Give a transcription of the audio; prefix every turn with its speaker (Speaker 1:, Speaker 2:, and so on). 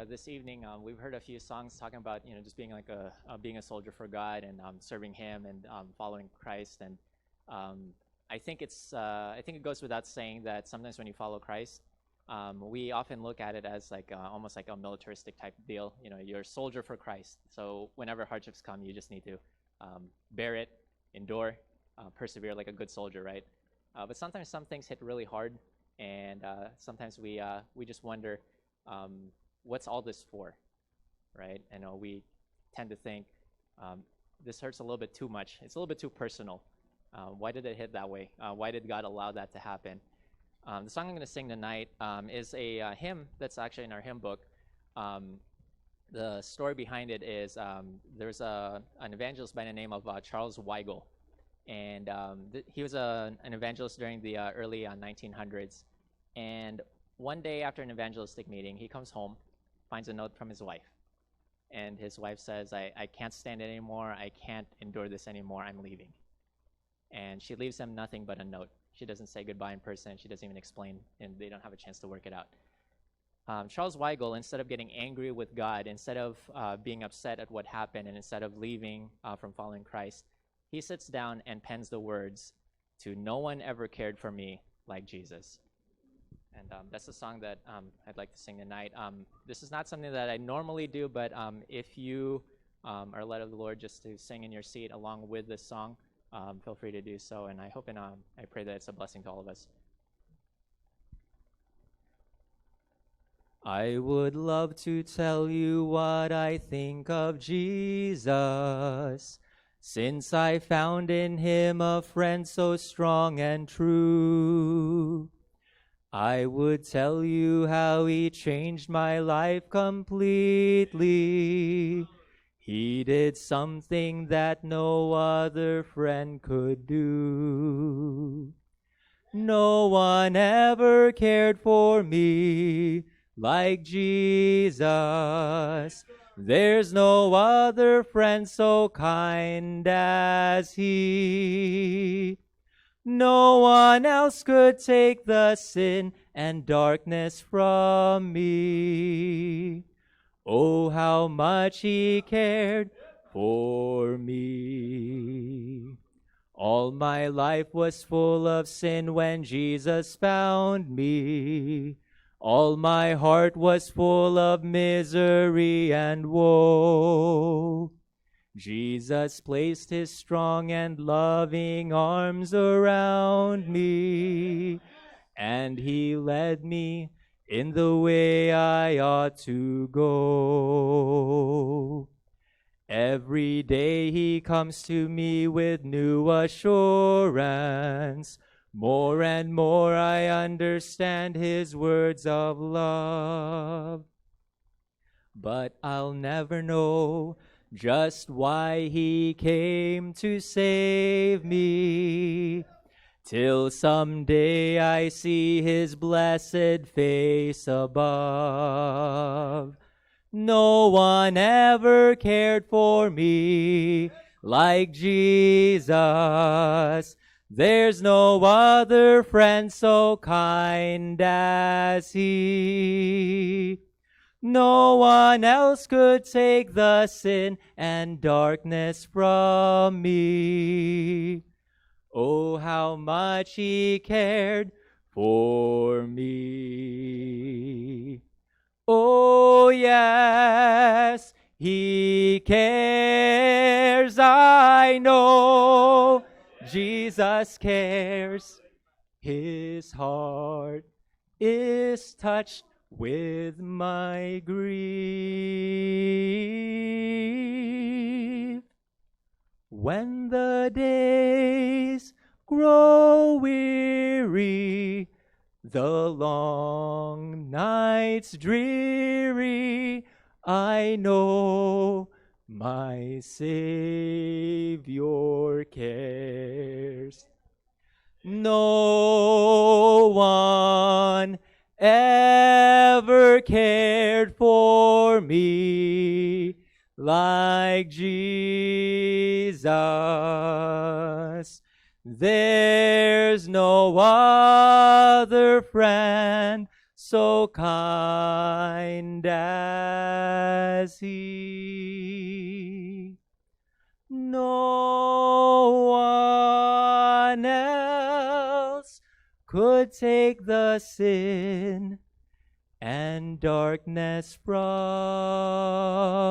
Speaker 1: This evening, we've heard a few songs talking about just being like being a soldier for God and serving Him and following Christ. And I think it goes without saying that sometimes when you follow Christ, we often look at it as like almost like a militaristic type deal. You're a soldier for Christ. So whenever hardships come, you just need to bear it, endure, persevere like a good soldier, right? But sometimes some things hit really hard, and sometimes we just wonder. What's all this for, right? And we tend to think this hurts a little bit too much. It's a little bit too personal. Why did it hit that way? Why did God allow that to happen? The song I'm going to sing tonight is a hymn that's actually in our hymn book. The story behind it is there's an evangelist by the name of Charles Weigel, and he was an evangelist during the early 1900s. And one day after an evangelistic meeting, he comes home, finds a note from his wife. And his wife says, I can't stand it anymore. I can't endure this anymore. I'm leaving. And she leaves him nothing but a note. She doesn't say goodbye in person. She doesn't even explain, and they don't have a chance to work it out. Charles Weigel, instead of getting angry with God, instead of being upset at what happened, and instead of leaving from following Christ, he sits down and pens the words, "To no one ever cared for me like Jesus." And that's the song that I'd like to sing tonight. This is not something that I normally do, but if you are led of the Lord just to sing in your seat along with this song, feel free to do so. And I hope and I pray that it's a blessing to all of us. I would love to tell you what I think of Jesus, since I found in Him a friend so strong and true. I would tell you how He changed my life completely. He did something that no other friend could do. No one ever cared for me like Jesus. There's no other friend so kind as He. No one else could take the sin and darkness from me. Oh, how much He cared for me. All my life was full of sin when Jesus found me. All my heart was full of misery and woe. Jesus placed His strong and loving arms around me, and He led me in the way I ought to go. Every day He comes to me with new assurance. More and more I understand His words of love. But I'll never know just why He came to save me, till someday I see His blessed face above. No one ever cared for me like Jesus. There's no other friend so kind as He. No one else could take the sin and darkness from me. Oh, how much He cared for me. Oh, yes, He cares, I know. Jesus cares. His heart is touched with my grief. When the days grow weary, the long nights dreary, I know my Savior cares. No one ever cared for me like Jesus. There's no other friend so kind as he. No one else could take the sin and darkness from